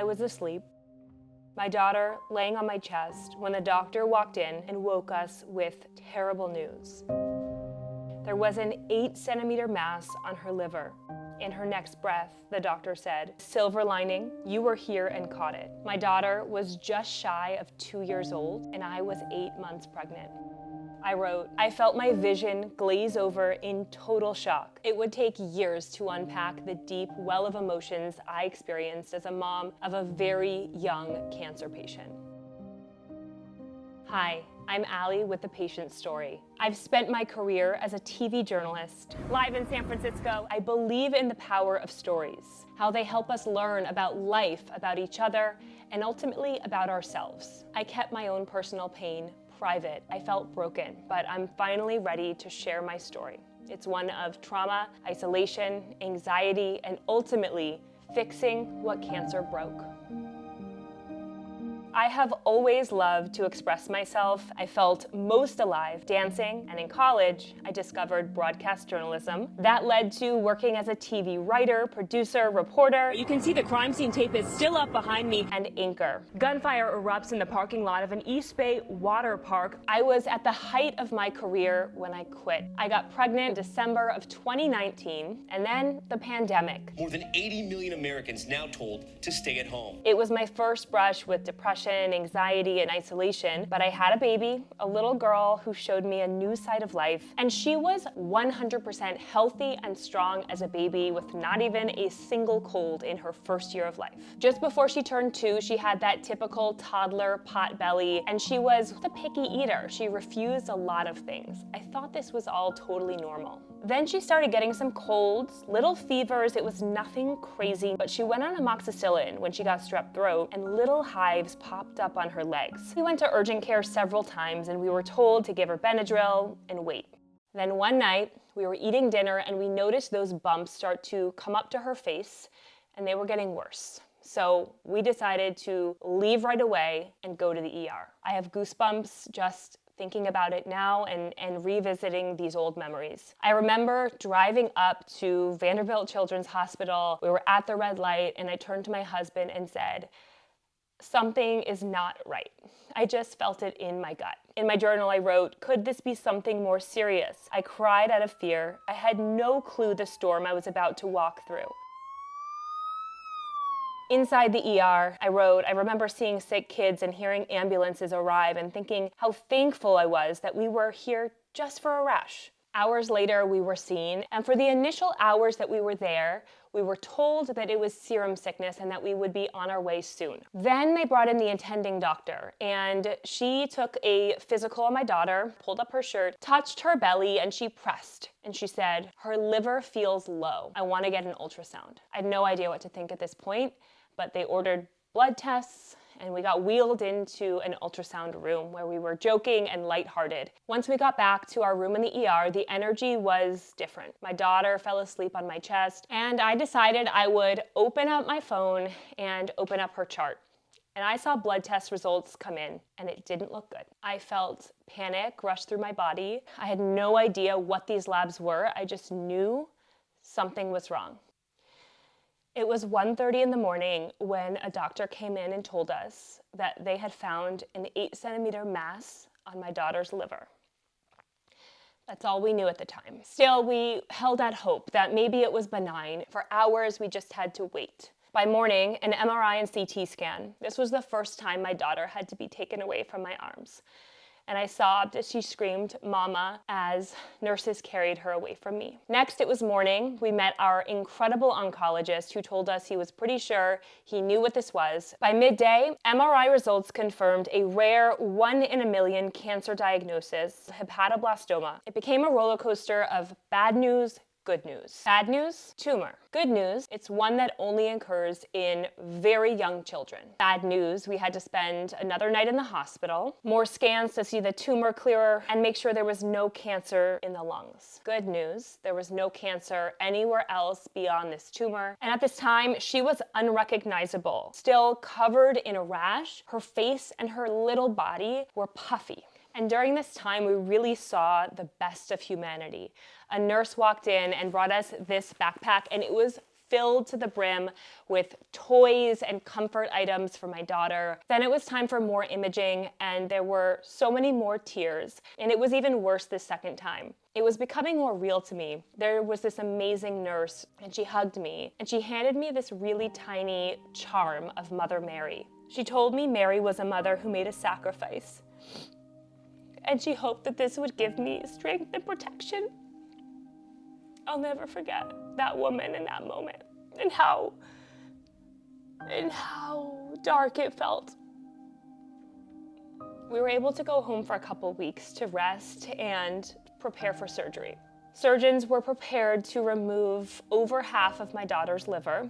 I was asleep, my daughter laying on my chest, when the doctor walked in and woke us with terrible news. There was an 8-centimeter mass on her liver. In her next breath, the doctor said, "Silver lining, you were here and caught it." My daughter was just shy of 2 years old, and I was 8 months pregnant. I wrote, "I felt my vision glaze over in total shock. It would take years to unpack the deep well of emotions I experienced as a mom of a very young cancer patient." Hi, I'm Allie with The Patient Story. I've spent my career as a TV journalist, live in San Francisco. I believe in the power of stories, how they help us learn about life, about each other, and ultimately about ourselves. I kept my own personal pain private. I felt broken, but I'm finally ready to share my story. It's one of trauma, isolation, anxiety, and ultimately fixing what cancer broke. I have always loved to express myself. I felt most alive dancing, and in college, I discovered broadcast journalism. That led to working as a TV writer, producer, reporter. You can see the crime scene tape is still up behind me. And anchor. Gunfire erupts in the parking lot of an East Bay water park. I was at the height of my career when I quit. I got pregnant in December of 2019, and then the pandemic. More than 80 million Americans now told to stay at home. It was my first brush with depression, anxiety, and isolation, but I had a baby, a little girl who showed me a new side of life, and she was 100% healthy and strong as a baby with not even a single cold in her first year of life. Just before she turned 2, she had that typical toddler pot belly, and she was a picky eater. She refused a lot of things. I thought this was all totally normal. Then she started getting some colds, little fevers. It was nothing crazy, but she went on amoxicillin when she got strep throat, and little hives popped up on her legs. We went to urgent care several times, and we were told to give her Benadryl and wait. Then one night, we were eating dinner, and we noticed those bumps start to come up to her face, and they were getting worse. So we decided to leave right away and go to the ER. I have goosebumps just thinking about it now and revisiting these old memories. I remember driving up to Vanderbilt Children's Hospital. We were at the red light, and I turned to my husband and said, "Something is not right." I just felt it in my gut. In my journal, I wrote, "Could this be something more serious?" I cried out of fear. I had no clue the storm I was about to walk through. Inside the ER, I wrote, "I remember seeing sick kids and hearing ambulances arrive and thinking how thankful I was that we were here just for a rash." Hours later, we were seen, and for the initial hours that we were there, we were told that it was serum sickness and that we would be on our way soon. Then they brought in the attending doctor, and she took a physical on my daughter, pulled up her shirt, touched her belly, and she pressed. And she said, "Her liver feels low. I want to get an ultrasound." I had no idea what to think at this point, but they ordered blood tests, and we got wheeled into an ultrasound room where we were joking and lighthearted. Once we got back to our room in the ER, the energy was different. My daughter fell asleep on my chest, and I decided I would open up my phone and open up her chart. And I saw blood test results come in, and it didn't look good. I felt panic rush through my body. I had no idea what these labs were. I just knew something was wrong. It was 1:30 in the morning when a doctor came in and told us that they had found an 8-centimeter mass on my daughter's liver. That's all we knew at the time. Still, we held out hope that maybe it was benign. For hours, we just had to wait. By morning, an MRI and CT scan. This was the first time my daughter had to be taken away from my arms. And I sobbed as she screamed, "Mama," as nurses carried her away from me. Next, it was morning. We met our incredible oncologist who told us he was pretty sure he knew what this was. By midday, MRI results confirmed a rare 1 in a million cancer diagnosis, hepatoblastoma. It became a roller coaster of bad news, good news. Bad news, tumor. Good news, it's one that only occurs in very young children. Bad news, we had to spend another night in the hospital, more scans to see the tumor clearer, and make sure there was no cancer in the lungs. Good news, there was no cancer anywhere else beyond this tumor. And at this time, she was unrecognizable, still covered in a rash. Her face and her little body were puffy. And during this time, we really saw the best of humanity. A nurse walked in and brought us this backpack, and it was filled to the brim with toys and comfort items for my daughter. Then it was time for more imaging, and there were so many more tears, and it was even worse this second time. It was becoming more real to me. There was this amazing nurse, and she hugged me, and she handed me this really tiny charm of Mother Mary. She told me Mary was a mother who made a sacrifice, and she hoped that this would give me strength and protection. I'll never forget that woman in that moment, and how dark it felt. We were able to go home for a couple weeks to rest and prepare for surgery. Surgeons were prepared to remove over half of my daughter's liver,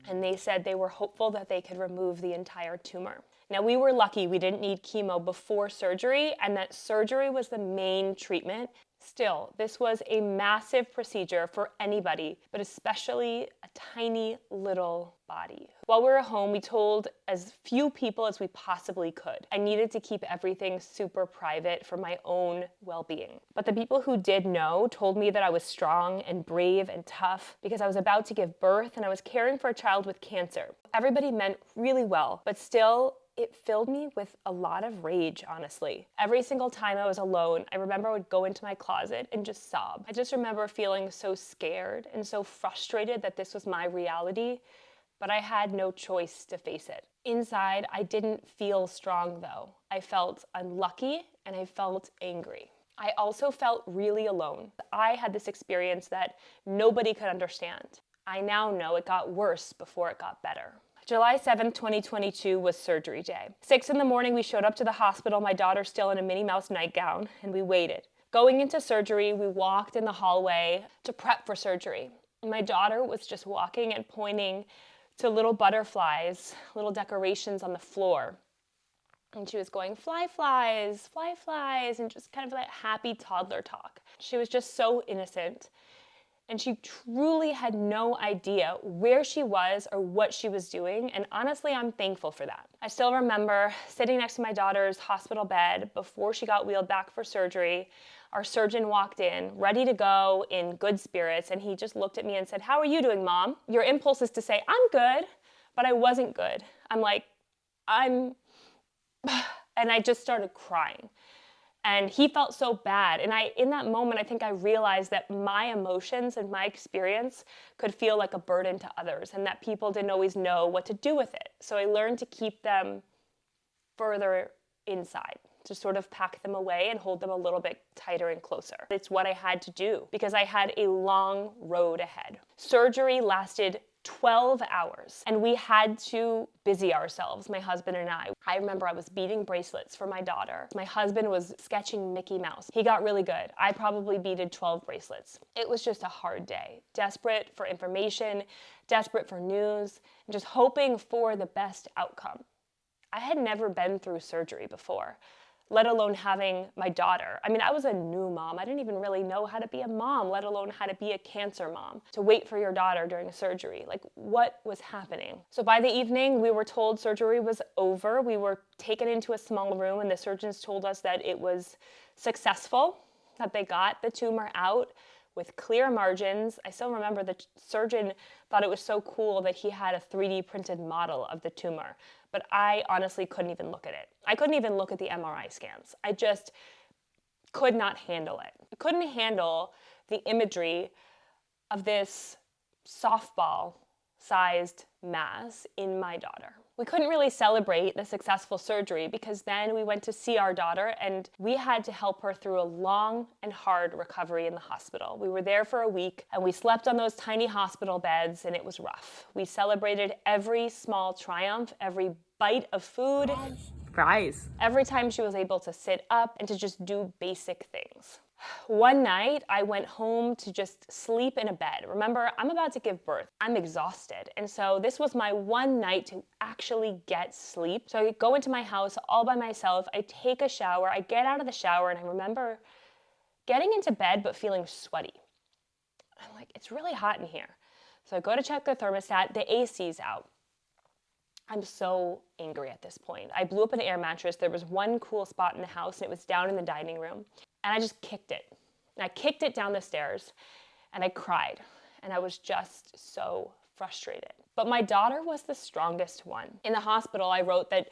and they said they were hopeful that they could remove the entire tumor. Now, we were lucky we didn't need chemo before surgery, and that surgery was the main treatment. Still, this was a massive procedure for anybody, but especially a tiny little body. While we were home, we told as few people as we possibly could. I needed to keep everything super private for my own well-being. But the people who did know told me that I was strong and brave and tough because I was about to give birth and I was caring for a child with cancer. Everybody meant really well, but still, it filled me with a lot of rage, honestly. Every single time I was alone, I remember I would go into my closet and just sob. I just remember feeling so scared and so frustrated that this was my reality, but I had no choice to face it. Inside, I didn't feel strong though. I felt unlucky and I felt angry. I also felt really alone. I had this experience that nobody could understand. I now know it got worse before it got better. July 7th, 2022 was surgery day. 6 in the morning, we showed up to the hospital, my daughter still in a Minnie Mouse nightgown, and we waited. Going into surgery, we walked in the hallway to prep for surgery. My daughter was just walking and pointing to little butterflies, little decorations on the floor. And she was going, fly flies, and just kind of that happy toddler talk. She was just so innocent. And she truly had no idea where she was or what she was doing, and honestly, I'm thankful for that. I still remember sitting next to my daughter's hospital bed before she got wheeled back for surgery. Our surgeon walked in, ready to go, in good spirits, and he just looked at me and said, "How are you doing, Mom?" Your impulse is to say, "I'm good," but I wasn't good. I'm like, and I just started crying. And he felt so bad. And in that moment, I think I realized that my emotions and my experience could feel like a burden to others and that people didn't always know what to do with it. So I learned to keep them further inside, to sort of pack them away and hold them a little bit tighter and closer. It's what I had to do because I had a long road ahead. Surgery lasted 12 hours, and we had to busy ourselves, my husband and I. I remember I was beading bracelets for my daughter. My husband was sketching Mickey Mouse. He got really good. I probably beaded 12 bracelets. It was just a hard day. Desperate for information, desperate for news, and just hoping for the best outcome. I had never been through surgery before, let alone having my daughter. I mean, I was a new mom. I didn't even really know how to be a mom, let alone how to be a cancer mom. To wait for your daughter during surgery, like what was happening? So by the evening, we were told surgery was over. We were taken into a small room and the surgeons told us that it was successful, that they got the tumor out with clear margins. I still remember the surgeon thought it was so cool that he had a 3D printed model of the tumor. But I honestly couldn't even look at it. I couldn't even look at the MRI scans. I just could not handle it. I couldn't handle the imagery of this softball-sized mass in my daughter. We couldn't really celebrate the successful surgery because then we went to see our daughter and we had to help her through a long and hard recovery in the hospital. We were there for a week and we slept on those tiny hospital beds and it was rough. We celebrated every small triumph, every bite of food. Fries. Every time she was able to sit up and to just do basic things. One night, I went home to just sleep in a bed. Remember, I'm about to give birth. I'm exhausted. And so this was my one night to actually get sleep. So I go into my house all by myself. I take a shower. I get out of the shower and I remember getting into bed but feeling sweaty. I'm like, it's really hot in here. So I go to check the thermostat. The AC's out. I'm so angry at this point. I blew up an air mattress. There was one cool spot in the house and it was down in the dining room. And I just kicked it. And I kicked it down the stairs and I cried. and I was just so frustrated. But my daughter was the strongest one. In the hospital, I wrote that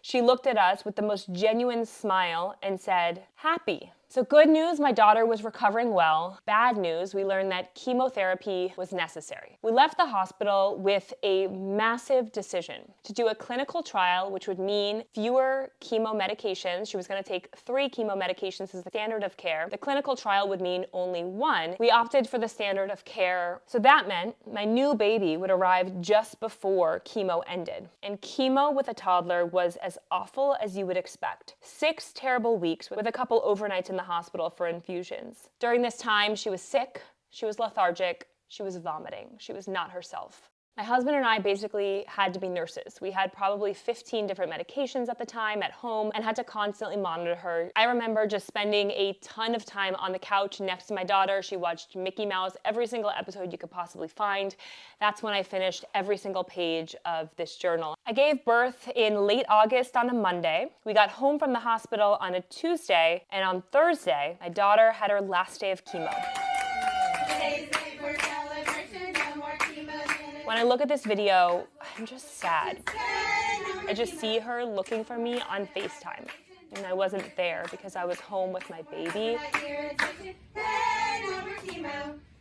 she looked at us with the most genuine smile and said, "Happy." So good news, my daughter was recovering well. Bad news, we learned that chemotherapy was necessary. We left the hospital with a massive decision to do a clinical trial, which would mean fewer chemo medications. She was going to take 3 chemo medications as the standard of care. The clinical trial would mean only 1. We opted for the standard of care. So that meant my new baby would arrive just before chemo ended. And chemo with a toddler was as awful as you would expect. 6 terrible weeks with a couple overnights in the hospital for infusions. During this time, she was sick, she was lethargic, she was vomiting, she was not herself. My husband and I basically had to be nurses. We had probably 15 different medications at the time at home and had to constantly monitor her. I remember just spending a ton of time on the couch next to my daughter. She watched Mickey Mouse, every single episode you could possibly find. That's when I finished every single page of this journal. I gave birth in late August on a Monday. We got home from the hospital on a Tuesday, and on Thursday, my daughter had her last day of chemo. When I look at this video, I'm just sad. I just see her looking for me on FaceTime. And I wasn't there because I was home with my baby.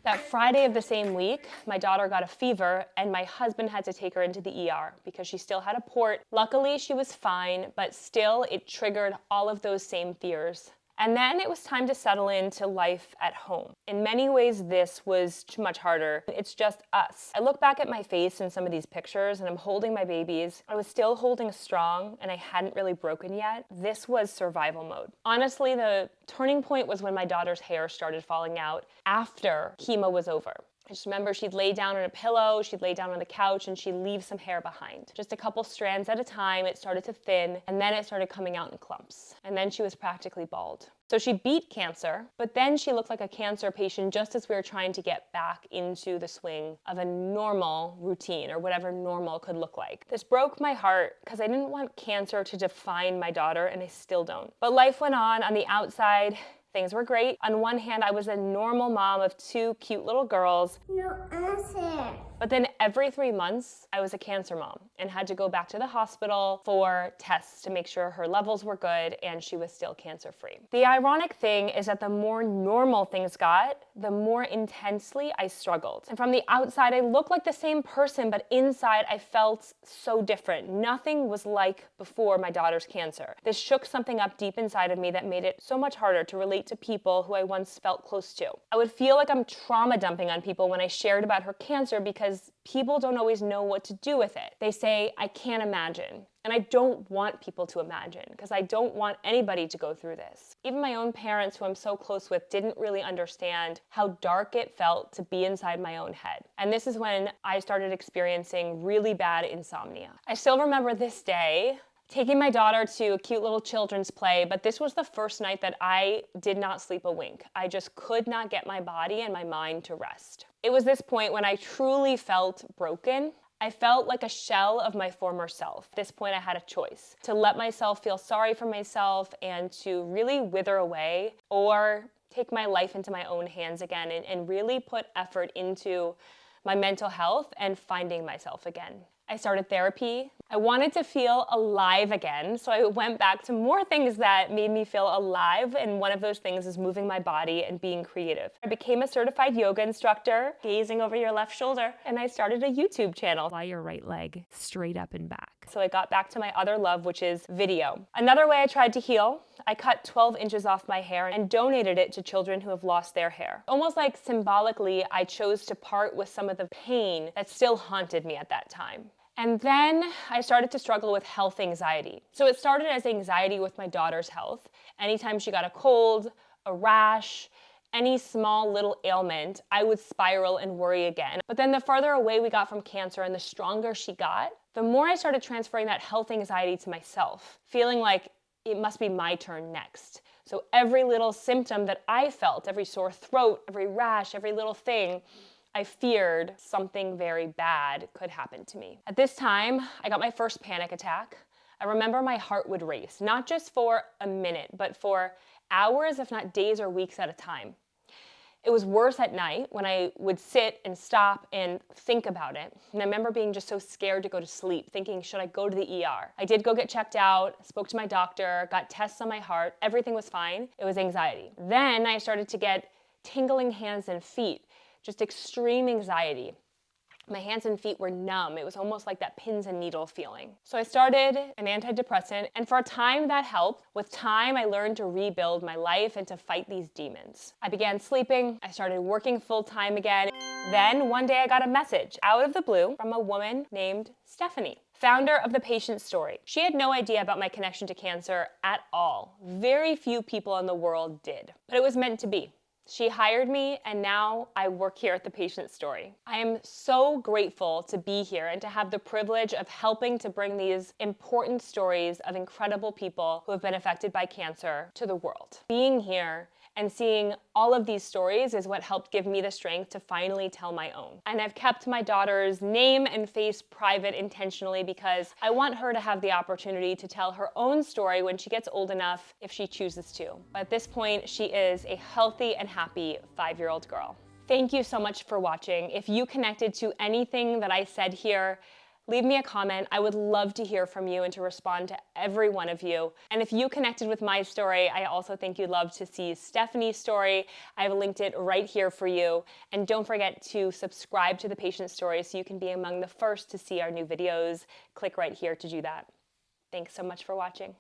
That Friday of the same week, my daughter got a fever and my husband had to take her into the ER because she still had a port. Luckily, she was fine, but still it triggered all of those same fears. And then it was time to settle into life at home. In many ways, this was much harder. It's just us. I look back at my face in some of these pictures and I'm holding my babies. I was still holding strong and I hadn't really broken yet. This was survival mode. Honestly, the turning point was when my daughter's hair started falling out after chemo was over. I just remember she'd lay down on a pillow, she'd lay down on the couch, and she'd leave some hair behind. Just a couple strands at a time, it started to thin, and then it started coming out in clumps. And then she was practically bald. So she beat cancer, but then she looked like a cancer patient just as we were trying to get back into the swing of a normal routine, or whatever normal could look like. This broke my heart because I didn't want cancer to define my daughter, and I still don't. But life went on the outside. Things were great. On one hand, I was a normal mom of 2 cute little girls. No answer. But then every 3 months, I was a cancer mom and had to go back to the hospital for tests to make sure her levels were good and she was still cancer-free. The ironic thing is that the more normal things got, the more intensely I struggled. And from the outside, I looked like the same person, but inside I felt so different. Nothing was like before my daughter's cancer. This shook something up deep inside of me that made it so much harder to relate to people who I once felt close to. I would feel like I'm trauma dumping on people when I shared about her cancer because people don't always know what to do with it. They say, "I can't imagine." And I don't want people to imagine because I don't want anybody to go through this. Even my own parents, who I'm so close with, didn't really understand how dark it felt to be inside my own head. And this is when I started experiencing really bad insomnia. I still remember this day taking my daughter to a cute little children's play, but this was the first night that I did not sleep a wink. I just could not get my body and my mind to rest. It was this point when I truly felt broken. I felt like a shell of my former self. At this point, I had a choice: to let myself feel sorry for myself and to really wither away, or take my life into my own hands again and really put effort into my mental health and finding myself again. I started therapy. I wanted to feel alive again, so I went back to more things that made me feel alive, and one of those things is moving my body and being creative. I became a certified yoga instructor, gazing over your left shoulder, and I started a YouTube channel. Fly your right leg straight up and back. So I got back to my other love, which is video. Another way I tried to heal, I cut 12 inches off my hair and donated it to children who have lost their hair. Almost like symbolically, I chose to part with some of the pain that still haunted me at that time. And then I started to struggle with health anxiety. So it started as anxiety with my daughter's health. Anytime she got a cold, a rash, any small little ailment, I would spiral and worry again. But then the farther away we got from cancer and the stronger she got, the more I started transferring that health anxiety to myself, feeling like it must be my turn next. So every little symptom that I felt, every sore throat, every rash, every little thing, I feared something very bad could happen to me. At this time, I got my first panic attack. I remember my heart would race, not just for a minute, but for hours, if not days or weeks at a time. It was worse at night when I would sit and stop and think about it. And I remember being just so scared to go to sleep, thinking, should I go to the ER? I did go get checked out, spoke to my doctor, got tests on my heart, everything was fine. It was anxiety. Then I started to get tingling hands and feet, just extreme anxiety. My hands and feet were numb. It was almost like that pins and needles feeling. So I started an antidepressant, and for a time that helped. With time, I learned to rebuild my life and to fight these demons. I began sleeping. I started working full time again. Then one day I got a message out of the blue from a woman named Stephanie, founder of The Patient Story. She had no idea about my connection to cancer at all. Very few people in the world did, but it was meant to be. She hired me, and now I work here at The Patient Story. I am so grateful to be here and to have the privilege of helping to bring these important stories of incredible people who have been affected by cancer to the world. Being here and seeing all of these stories is what helped give me the strength to finally tell my own. And I've kept my daughter's name and face private intentionally because I want her to have the opportunity to tell her own story when she gets old enough if she chooses to. But at this point, she is a healthy and happy 5-year-old girl. Thank you so much for watching. If you connected to anything that I said here, leave me a comment. I would love to hear from you and to respond to every one of you. And if you connected with my story, I also think you'd love to see Stephanie's story. I've linked it right here for you. And don't forget to subscribe to The Patient Story so you can be among the first to see our new videos. Click right here to do that. Thanks so much for watching.